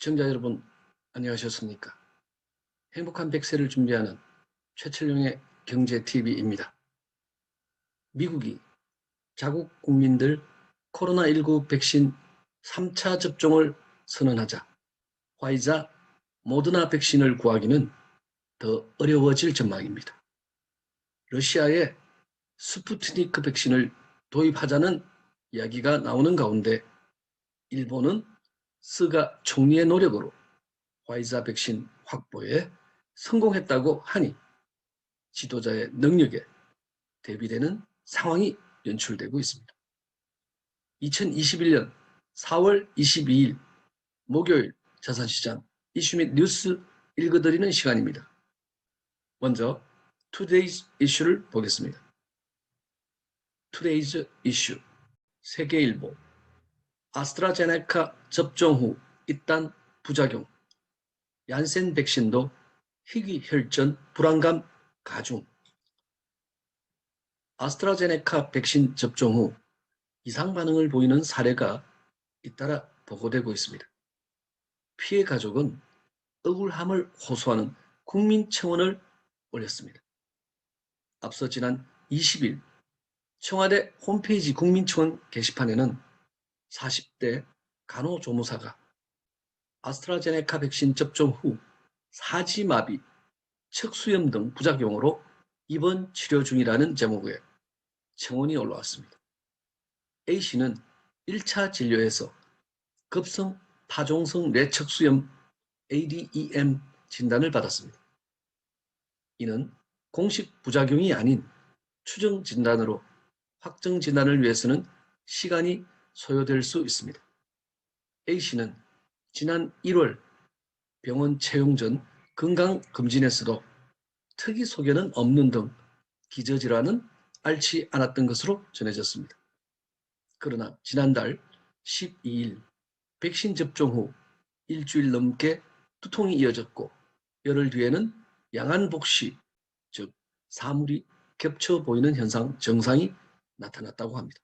시청자 여러분, 안녕하셨습니까? 행복한 100세를 준비하는 최철용의 경제TV입니다. 미국이 자국 국민들 코로나19 백신 3차 접종을 선언하자 화이자, 모더나 백신을 구하기는 더 어려워질 전망입니다. 러시아에 스푸트니크 백신을 도입하자는 이야기가 나오는 가운데 일본은 스가 총리의 노력으로 화이자 백신 확보에 성공했다고 하니 지도자의 능력에 대비되는 상황이 연출되고 있습니다. 2021년 4월 22일 목요일 자산시장 이슈 및 뉴스 읽어드리는 시간입니다. 먼저 Today's 이슈를 보겠습니다. Today's 이슈 세계일보 아스트라제네카 접종 후 잇단 부작용 얀센 백신도 희귀혈전 불안감 가중. 아스트라제네카 백신 접종 후 이상 반응을 보이는 사례가 잇따라 보고되고 있습니다. 피해 가족은 억울함을 호소하는 국민청원을 올렸습니다. 앞서 지난 20일 청와대 홈페이지 국민청원 게시판에는 40대 간호조무사가 아스트라제네카 백신 접종 후 사지마비, 척수염 등 부작용으로 입원 치료 중이라는 제목의 청원이 올라왔습니다. A씨는 1차 진료에서 급성 파종성 뇌척수염 ADEM 진단을 받았습니다. 이는 공식 부작용이 아닌 추정 진단으로 확정 진단을 위해서는 시간이 소요될 수 있습니다. A씨는 지난 1월 병원 채용 전 건강검진에서도 특이 소견은 없는 등 기저질환은 앓지 않았던 것으로 전해졌습니다. 그러나 지난달 12일 백신 접종 후 일주일 넘게 두통이 이어졌고 열흘 뒤에는 양안복시, 즉 사물이 겹쳐 보이는 현상 증상이 나타났다고 합니다.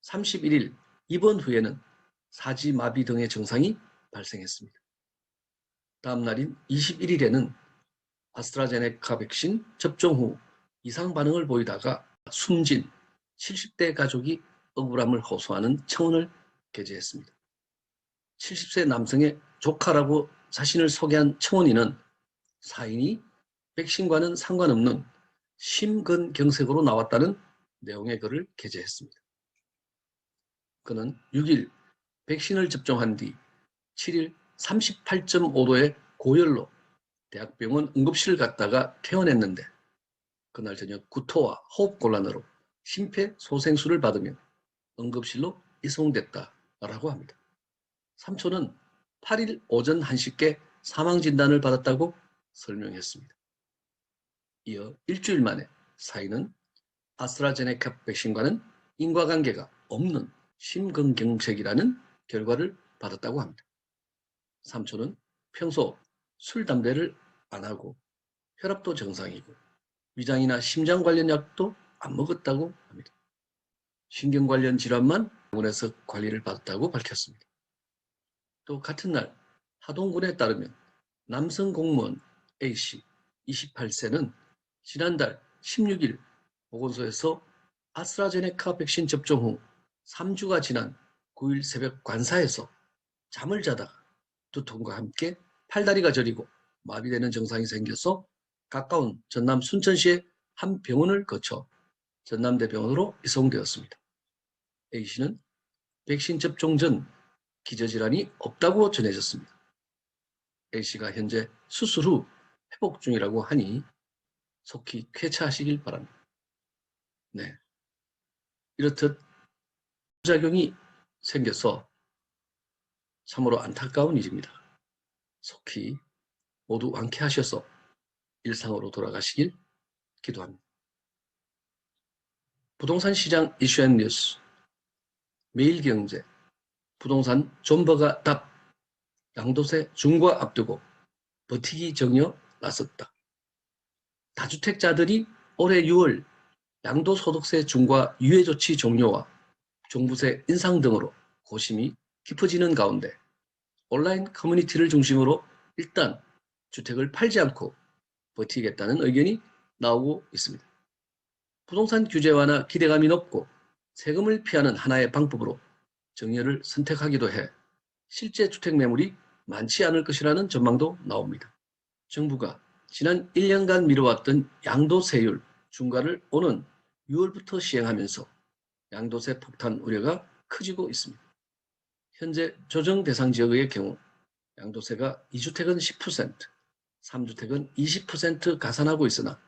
31일 입원 후에는 사지마비 등의 증상이 발생했습니다. 다음 날인 21일에는 아스트라제네카 백신 접종 후 이상 반응을 보이다가 숨진 70대 가족이 억울함을 호소하는 청원을 게재했습니다. 70세 남성의 조카라고 자신을 소개한 청원인은 사인이 백신과는 상관없는 심근경색으로 나왔다는 내용의 글을 게재했습니다. 그는 6일 백신을 접종한 뒤 7일 38.5도의 고열로 대학병원 응급실을 갔다가 퇴원했는데 그날 저녁 구토와 호흡곤란으로 심폐소생술을 받으며 응급실로 이송됐다라고 합니다. 삼촌은 8일 오전 1시께 사망진단을 받았다고 설명했습니다. 이어 일주일 만에 사인은 아스트라제네카 백신과는 인과관계가 없는 심근경색이라는 결과를 받았다고 합니다. 삼촌은 평소 술, 담배를 안 하고 혈압도 정상이고 위장이나 심장 관련 약도 안 먹었다고 합니다. 신경 관련 질환만 병원에서 관리를 받았다고 밝혔습니다. 또 같은 날 하동군에 따르면 남성 공무원 A씨 28세는 지난달 16일 보건소에서 아스트라제네카 백신 접종 후 3주가 지난 9일 새벽 관사에서 잠을 자다가 두통과 함께 팔다리가 저리고 마비되는 증상이 생겨서 가까운 전남 순천시의 한 병원을 거쳐 전남대병원으로 이송되었습니다. A씨는 백신 접종 전 기저질환이 없다고 전해졌습니다. A씨가 현재 수술 후 회복 중이라고 하니 속히 쾌차하시길 바랍니다. 네, 이렇듯 부작용이 생겨서 참으로 안타까운 일입니다. 속히 모두 완쾌하셔서 일상으로 돌아가시길 기도합니다. 부동산 시장 이슈앤뉴스 매일경제 부동산 존버가 답 양도세 중과 앞두고 버티기 정여 나섰다. 다주택자들이 올해 6월 양도소득세 중과 유예조치 종료와 종부세 인상 등으로 고심이 깊어지는 가운데 온라인 커뮤니티를 중심으로 일단 주택을 팔지 않고 버티겠다는 의견이 나오고 있습니다. 부동산 규제 완화 기대감이 높고 세금을 피하는 하나의 방법으로 정렬을 선택하기도 해 실제 주택 매물이 많지 않을 것이라는 전망도 나옵니다. 정부가 지난 1년간 미뤄왔던 양도세율 중과를 오는 6월부터 시행하면서 양도세 폭탄 우려가 커지고 있습니다. 현재 조정 대상 지역의 경우 양도세가 2주택은 10%, 3주택은 20% 가산하고 있으나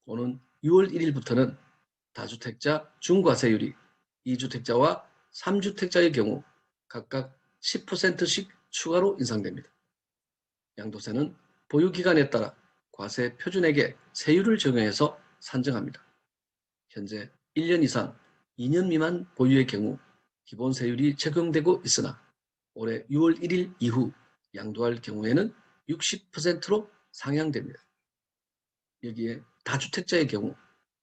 오는 6월 1일부터는 다주택자 중과세율이 2주택자와 3주택자의 경우 각각 10%씩 추가로 인상됩니다. 양도세는 보유기간에 따라 과세 표준액의 세율을 적용해서 산정합니다. 현재 1년 이상 2년 미만 보유의 경우 기본세율이 적용되고 있으나 올해 6월 1일 이후 양도할 경우에는 60%로 상향됩니다. 여기에 다주택자의 경우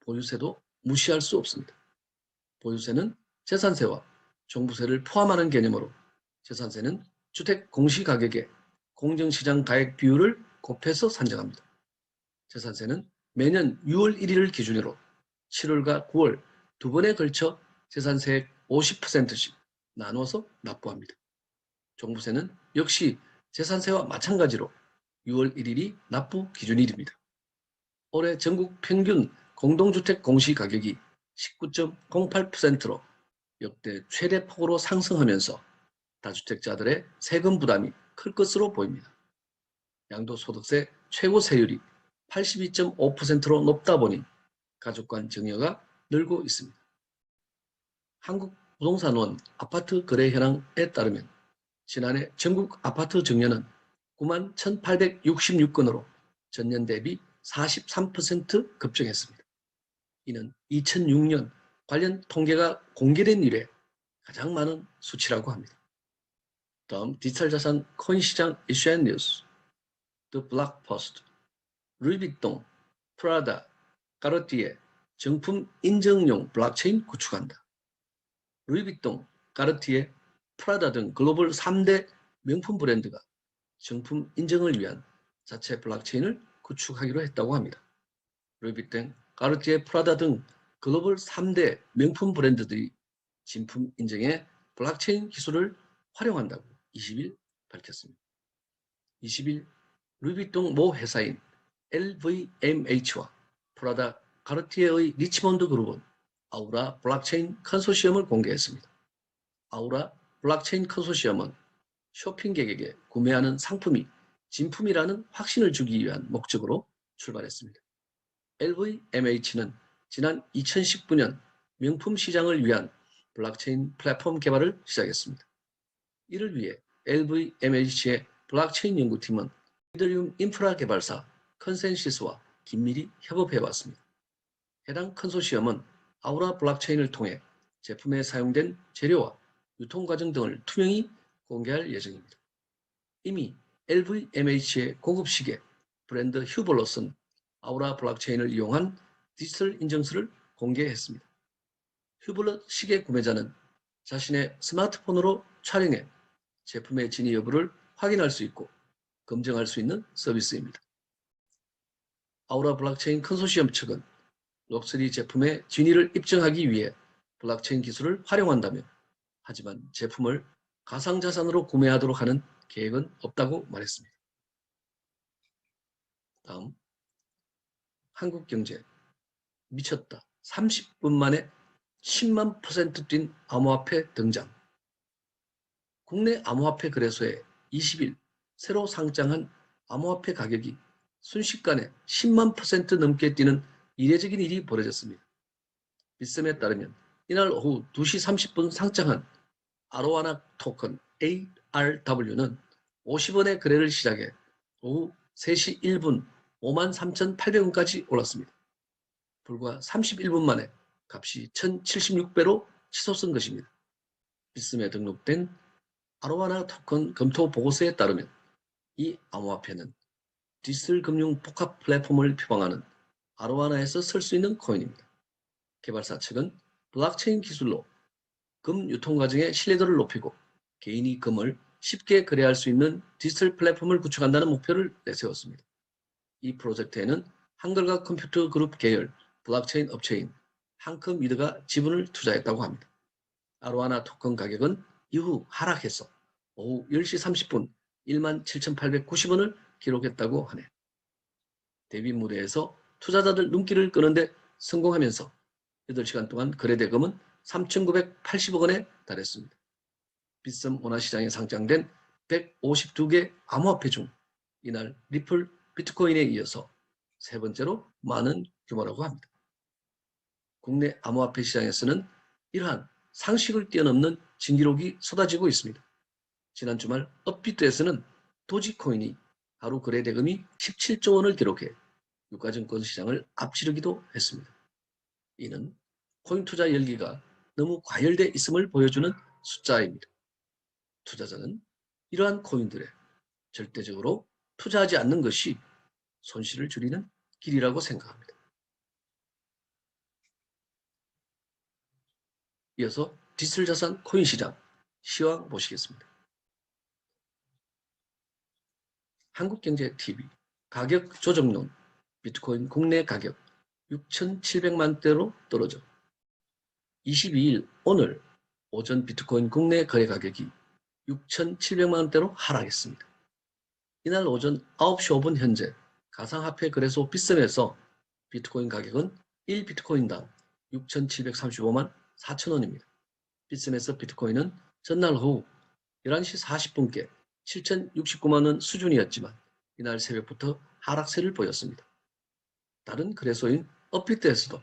보유세도 무시할 수 없습니다. 보유세는 재산세와 종부세를 포함하는 개념으로 재산세는 주택 공시가격의 공정시장 가액 비율을 곱해서 산정합니다. 재산세는 매년 6월 1일을 기준으로 7월과 9월 두 번에 걸쳐 재산세액 50%씩 나누어서 납부합니다. 종부세는 역시 재산세와 마찬가지로 6월 1일이 납부 기준일입니다. 올해 전국 평균 공동주택 공시가격이 19.08%로 역대 최대 폭으로 상승하면서 다주택자들의 세금 부담이 클 것으로 보입니다. 양도소득세 최고 세율이 82.5%로 높다 보니 가족 간 증여가 늘고 있습니다. 한국부동산원 아파트 거래 현황에 따르면 지난해 전국 아파트 증여는 9만 1,866건으로 전년 대비 43% 급증했습니다. 이는 2006년 관련 통계가 공개된 이래 가장 많은 수치라고 합니다. 다음 디지털 자산 코인 시장 이슈 앤 뉴스, The Blog Post, 루이비통, 프라다, 까르띠에 정품 인증용 블록체인 구축한다. 루이비통, 까르띠에, 프라다 등 글로벌 3대 명품 브랜드가 정품 인증을 위한 자체 블록체인을 구축하기로 했다고 합니다. 루이비통, 까르띠에, 프라다 등 글로벌 3대 명품 브랜드들이 진품 인증에 블록체인 기술을 활용한다고 20일 밝혔습니다. 20일 루이비통 모 회사인 LVMH와 프라다, 카르티에의 리치몬드 그룹은 아우라 블록체인 컨소시엄을 공개했습니다. 아우라 블록체인 컨소시엄은 쇼핑객에게 구매하는 상품이 진품이라는 확신을 주기 위한 목적으로 출발했습니다. LVMH는 지난 2019년 명품 시장을 위한 블록체인 플랫폼 개발을 시작했습니다. 이를 위해 LVMH의 블록체인 연구팀은 이더리움 인프라 개발사 컨센시스와 긴밀히 협업해왔습니다. 해당 컨소시엄은 아우라 블록체인을 통해 제품에 사용된 재료와 유통과정 등을 투명히 공개할 예정입니다. 이미 LVMH의 고급 시계 브랜드 휴볼롯은 아우라 블록체인을 이용한 디지털 인증서를 공개했습니다. 휴볼롯 시계 구매자는 자신의 스마트폰으로 촬영해 제품의 진위 여부를 확인할 수 있고 검증할 수 있는 서비스입니다. 아우라 블록체인 컨소시엄 측은 럭셔리 제품의 진위를 입증하기 위해 블록체인 기술을 활용한다며 하지만 제품을 가상자산으로 구매하도록 하는 계획은 없다고 말했습니다. 다음 한국경제 미쳤다. 30분 만에 10만 % 뛴 암호화폐 등장. 국내 암호화폐 거래소에 20일 새로 상장한 암호화폐 가격이 순식간에 10만 % 넘게 뛰는 이례적인 일이 벌어졌습니다. 빗썸에 따르면 이날 오후 2시 30분 상장한 아로하나 토큰 ARW는 50원의 거래를 시작해 오후 3시 1분 53,800원까지 올랐습니다. 불과 31분 만에 값이 1,076배로 치솟은 것입니다. 빗썸에 등록된 아로하나 토큰 검토 보고서에 따르면 이 암호화폐는 디지털 금융 복합 플랫폼을 표방하는 아로하나에서 쓸 수 있는 코인입니다. 개발사 측은 블록체인 기술로 금 유통 과정의 신뢰도를 높이고 개인이 금을 쉽게 거래할 수 있는 디지털 플랫폼을 구축한다는 목표를 내세웠습니다. 이 프로젝트에는 한글과 컴퓨터 그룹 계열 블록체인 업체인 한컴미드가 지분을 투자했다고 합니다. 아로하나 토큰 가격은 이후 하락해서 오후 10시 30분 17,890원을 기록했다고 하네요. 데뷔 무대에서 투자자들 눈길을 끄는데 성공하면서 8시간 동안 거래 대금은 3,980억 원에 달했습니다. 빗썸 원화시장에 상장된 152개 암호화폐 중 이날 리플 비트코인에 이어서 세 번째로 많은 규모라고 합니다. 국내 암호화폐 시장에서는 이러한 상식을 뛰어넘는 진기록이 쏟아지고 있습니다. 지난 주말 업비트에서는 도지코인이 하루 거래 대금이 17조 원을 기록해 유가증권 시장을 앞지르기도 했습니다. 이는 코인 투자 열기가 너무 과열돼 있음을 보여주는 숫자입니다. 투자자는 이러한 코인들에 절대적으로 투자하지 않는 것이 손실을 줄이는 길이라고 생각합니다. 이어서 디지털 자산 코인 시장 시황 보시겠습니다. 한국경제TV 가격 조정론 비트코인 국내 가격 6,700만대로 떨어져 22일 오늘 오전 비트코인 국내 거래 가격이 6,700만원대로 하락했습니다. 이날 오전 9시 5분 현재 가상화폐 거래소 빗썸에서 비트코인 가격은 1비트코인당 6,735만 4천원입니다. 빗썸에서 비트코인은 전날 오후 11시 40분께 7,069만원 수준이었지만 이날 새벽부터 하락세를 보였습니다. 다른 거래소인 업비트에서도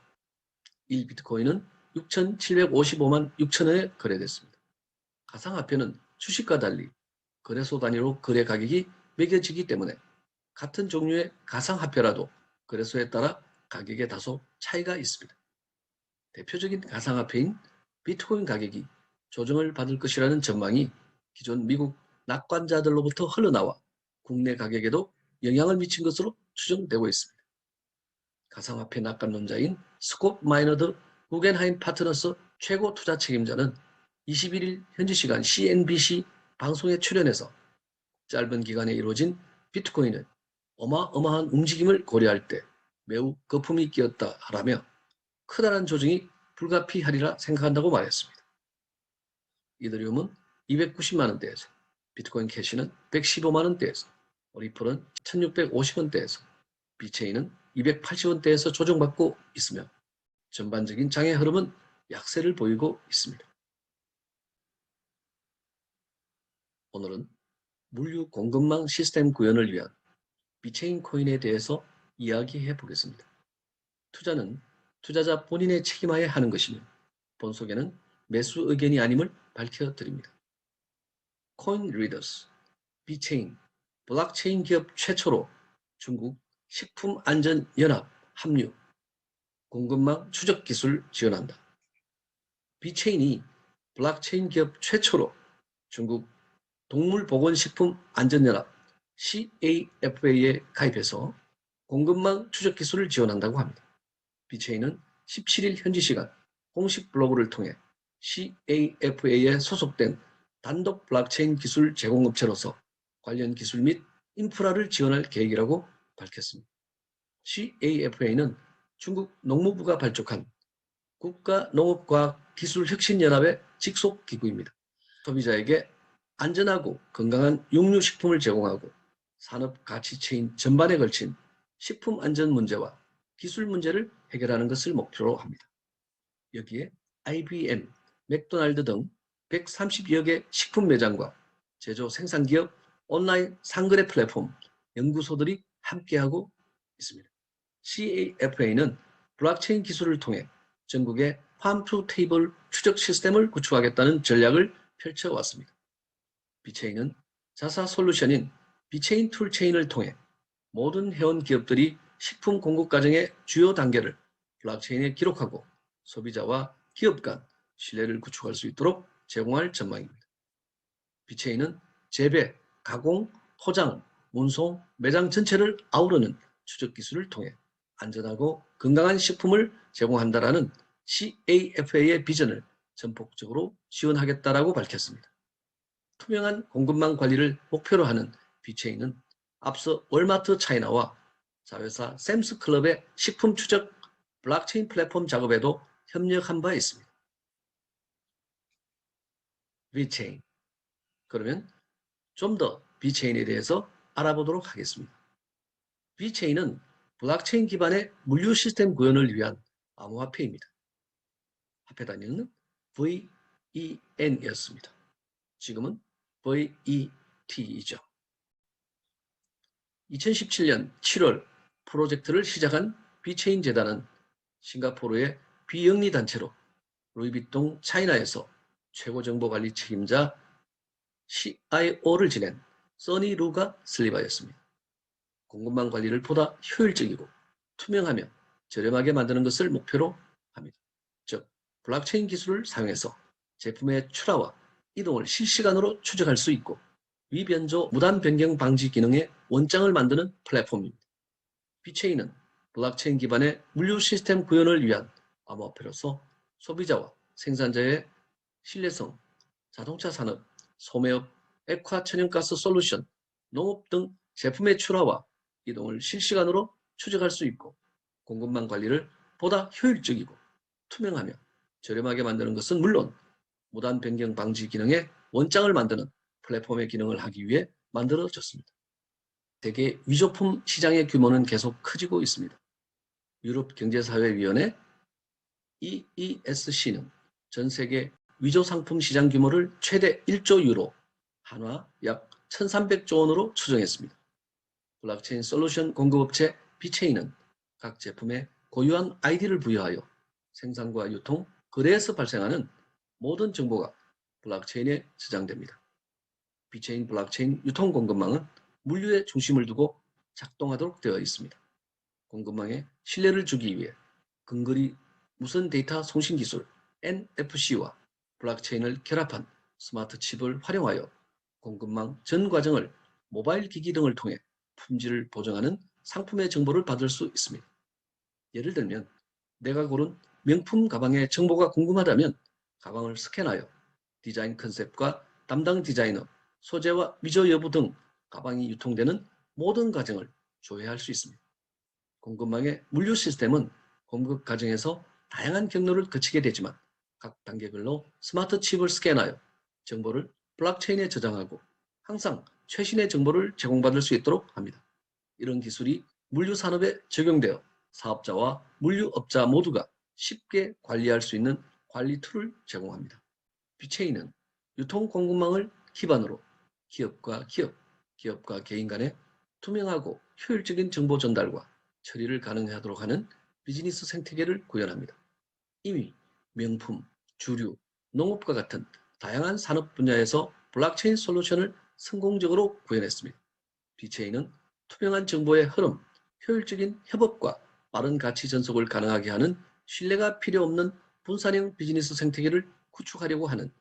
1비트코인은 6,755만 6천원에 거래됐습니다. 가상화폐는 주식과 달리 거래소 단위로 거래 가격이 매겨지기 때문에 같은 종류의 가상화폐라도 거래소에 따라 가격에 다소 차이가 있습니다. 대표적인 가상화폐인 비트코인 가격이 조정을 받을 것이라는 전망이 기존 미국 낙관자들로부터 흘러나와 국내 가격에도 영향을 미친 것으로 추정되고 있습니다. 가상화폐 낙관론자인 스콧 마이너드 구겐하임 파트너스 최고 투자 책임자는 21일 현지 시간 CNBC 방송에 출연해서 짧은 기간에 이루어진 비트코인은 어마어마한 움직임을 고려할 때 매우 거품이 끼었다라며 커다란 조정이 불가피하리라 생각한다고 말했습니다. 이더리움은 290만원대에서 비트코인 캐시는 115만원대에서 리플은 1650원대에서 비체인은 280원대에서 조정받고 있으며 전반적인 장의 흐름은 약세를 보이고 있습니다. 오늘은 물류 공급망 시스템 구현을 위한 비체인 코인에 대해서 이야기해 보겠습니다. 투자는 투자자 본인의 책임하에 하는 것이며 본속에는 매수 의견이 아님을 밝혀드립니다. 코인 리더스, 비체인, 블록체인 기업 최초로 중국 식품안전연합 합류, 공급망 추적 기술 지원한다. 비체인이 블록체인 기업 최초로 중국 동물보건식품안전연합 CAFA에 가입해서 공급망 추적 기술을 지원한다고 합니다. 비체인은 17일 현지 시간 공식 블로그를 통해 CAFA에 소속된 단독 블록체인 기술 제공업체로서 관련 기술 및 인프라를 지원할 계획이라고 밝혔습니다. CAFA는 중국 농무부가 발족한 국가농업과학기술혁신연합의 직속 기구입니다. 소비자에게 안전하고 건강한 육류식품을 제공하고 산업 가치체인 전반에 걸친 식품 안전 문제와 기술 문제를 해결하는 것을 목표로 합니다. 여기에 IBM, 맥도날드 등 130여 개 식품 매장과 제조 생산기업, 온라인 상거래 플랫폼, 연구소들이 함께하고 있습니다. CAFA는 블록체인 기술을 통해 전국의 팜투테이블 추적 시스템을 구축하겠다는 전략을 펼쳐왔습니다. 비체인은 자사 솔루션인 비체인 툴체인을 통해 모든 회원 기업들이 식품 공급 과정의 주요 단계를 블록체인에 기록하고 소비자와 기업 간 신뢰를 구축할 수 있도록 제공할 전망입니다. 비체인은 재배, 가공, 포장, 운송, 매장 전체를 아우르는 추적 기술을 통해 안전하고 건강한 식품을 제공한다라는 CAFA의 비전을 전폭적으로 지원하겠다라고 밝혔습니다. 투명한 공급망 관리를 목표로 하는 비체인은 앞서 월마트 차이나와 자회사 샘스클럽의 식품 추적 블록체인 플랫폼 작업에도 협력한 바 있습니다. 비체인. 그러면 좀 더 비체인에 대해서 알아보도록 하겠습니다. 비체인은 블록체인 기반의 물류 시스템 구현을 위한 암호화폐입니다. 화폐 단위는 VEN이었습니다. 지금은 VET이죠. 2017년 7월 프로젝트를 시작한 비체인 재단은 싱가포르의 비영리 단체로 루이비통 차이나에서 최고정보관리 책임자 CIO를 지낸 써니 루가 슬리바였습니다. 공급망 관리를 보다 효율적이고 투명하며 저렴하게 만드는 것을 목표로 합니다. 즉, 블록체인 기술을 사용해서 제품의 출하와 이동을 실시간으로 추적할 수 있고 위변조 무단 변경 방지 기능의 원장을 만드는 플랫폼입니다. 비체인은 블록체인 기반의 물류 시스템 구현을 위한 암호화폐로서 소비자와 생산자의 신뢰성, 자동차 산업, 소매업, 액화 천연가스 솔루션, 농업 등 제품의 출하와 이동을 실시간으로 추적할 수 있고 공급망 관리를 보다 효율적이고 투명하며 저렴하게 만드는 것은 물론 무단 변경 방지 기능의 원장을 만드는 플랫폼의 기능을 하기 위해 만들어졌습니다. 세계 위조품 시장의 규모는 계속 커지고 있습니다. 유럽경제사회위원회 EESC는 전 세계 위조 상품 시장 규모를 최대 1조 유로, 한화 약 1,300조 원으로 추정했습니다. 블록체인 솔루션 공급업체 비체인은 각 제품에 고유한 아이디를 부여하여 생산과 유통, 거래에서 발생하는 모든 정보가 블록체인에 저장됩니다. 비체인 블록체인 유통 공급망은 물류의 중심을 두고 작동하도록 되어 있습니다. 공급망에 신뢰를 주기 위해 근거리 무선 데이터 송신 기술 NFC와 블록체인을 결합한 스마트 칩을 활용하여 공급망 전 과정을 모바일 기기 등을 통해 품질을 보증하는 상품의 정보를 받을 수 있습니다. 예를 들면 내가 고른 명품 가방의 정보가 궁금하다면 가방을 스캔하여 디자인 컨셉과 담당 디자이너, 소재와 위조 여부 등 가방이 유통되는 모든 과정을 조회할 수 있습니다. 공급망의 물류 시스템은 공급 과정에서 다양한 경로를 거치게 되지만 각 단계별로 스마트 칩을 스캔하여 정보를 블록체인에 저장하고 항상 최신의 정보를 제공받을 수 있도록 합니다. 이런 기술이 물류 산업에 적용되어 사업자와 물류업자 모두가 쉽게 관리할 수 있는 관리 툴을 제공합니다. 비체인은 유통 공급망을 기반으로 기업과 기업, 기업과 개인 간의 투명하고 효율적인 정보 전달과 처리를 가능하도록 하는 비즈니스 생태계를 구현합니다. 이미 명품, 주류, 농업과 같은 다양한 산업 분야에서 블록체인 솔루션을 성공적으로 구현했습니다. 비체인은 투명한 정보의 흐름, 효율적인 협업과 빠른 가치 전속을 가능하게 하는 신뢰가 필요 없는 분산형 비즈니스 생태계를 구축하려고 하는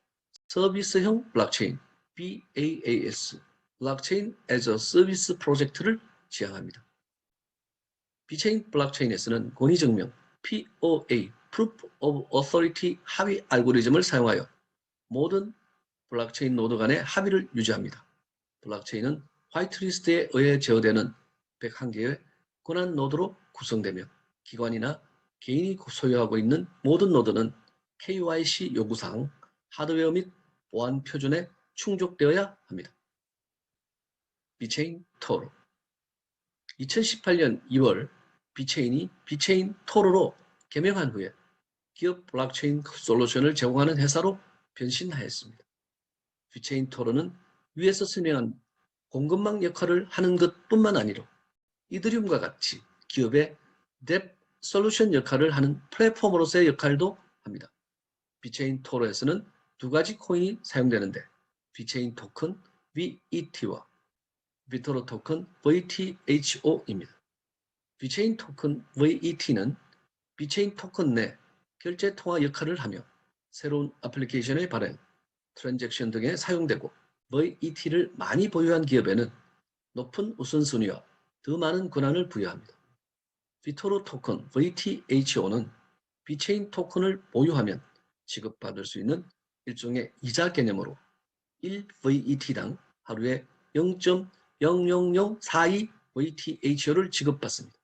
서비스형 블록체인 BaaS, 블록체인 as a Service 프로젝트를 지향합니다. 비체인 블록체인에서는 권위증명 POA, Proof of Authority 합의 알고리즘을 사용하여 모든 블록체인 노드 간의 합의를 유지합니다. 블록체인은 화이트리스트에 의해 제어되는 101개의 권한 노드로 구성되며 기관이나 개인이 소유하고 있는 모든 노드는 KYC 요구사항, 하드웨어 및 보안 표준에 충족되어야 합니다. 비체인 토로 2018년 2월 비체인이 비체인 토로로 개명한 후에 기업 블록체인 솔루션을 제공하는 회사로 변신하였습니다. 비체인 토로는 위에서 설명한 공급망 역할을 하는 것뿐만 아니라 이더리움과 같이 기업의 뎁 솔루션 역할을 하는 플랫폼으로서의 역할도 합니다. 비체인 토로에서는 두 가지 코인이 사용되는데 비체인 토큰 VET와 비토로 토큰 VTHO입니다. 비체인 토큰 VET는 비체인 토큰 내 결제 통화 역할을 하며 새로운 애플리케이션의 발행, 트랜잭션 등에 사용되고 VET를 많이 보유한 기업에는 높은 우선순위와 더 많은 권한을 부여합니다. 비토로 토큰 VTHO는 비체인 토큰을 보유하면 지급받을 수 있는 일종의 이자 개념으로 1VET당 하루에 0.00042 VTHO를 지급받습니다.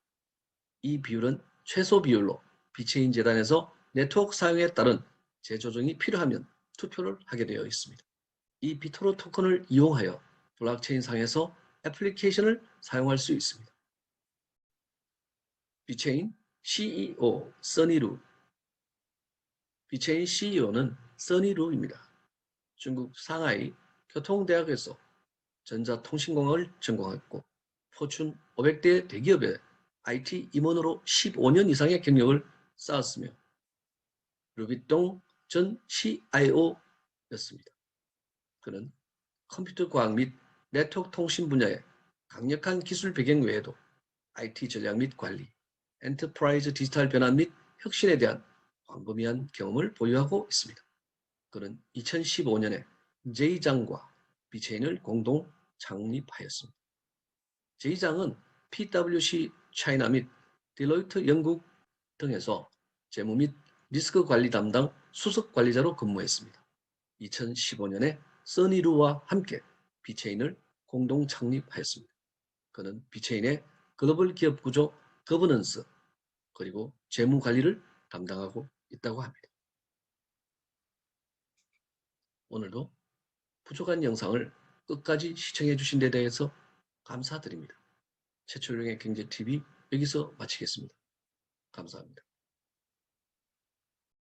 이 비율은 최소 비율로 비체인 재단에서 네트워크 사용에 따른 재조정이 필요하면 투표를 하게 되어 있습니다. 이 비토로 토큰을 이용하여 블록체인 상에서 애플리케이션을 사용할 수 있습니다. 비체인 CEO 써니루. 비체인 CEO는 써니루입니다. 중국 상하이 교통대학에서 전자통신공학을 전공했고 포춘 500대 대기업의 IT 임원으로 15년 이상의 경력을 쌓았으며 루비똥 전 CIO였습니다. 그는 컴퓨터 과학 및 네트워크 통신 분야의 강력한 기술 배경 외에도 IT 전략 및 관리, 엔터프라이즈 디지털 변환 및 혁신에 대한 광범위한 경험을 보유하고 있습니다. 그는 2015년에 제이장과 비체인을 공동 창립하였습니다. 제이장은 PwC 차이나 및 딜로이트 영국 등에서 재무 및 리스크 관리 담당 수석 관리자로 근무했습니다. 2015년에 써니루와 함께 비체인을 공동 창립하였습니다. 그는 비체인의 글로벌 기업 구조, 거버넌스, 그리고 재무 관리를 담당하고 있다고 합니다. 오늘도 부족한 영상을 끝까지 시청해 주신 데 대해서 감사드립니다. 최초령의 경제TV 여기서 마치겠습니다. 감사합니다.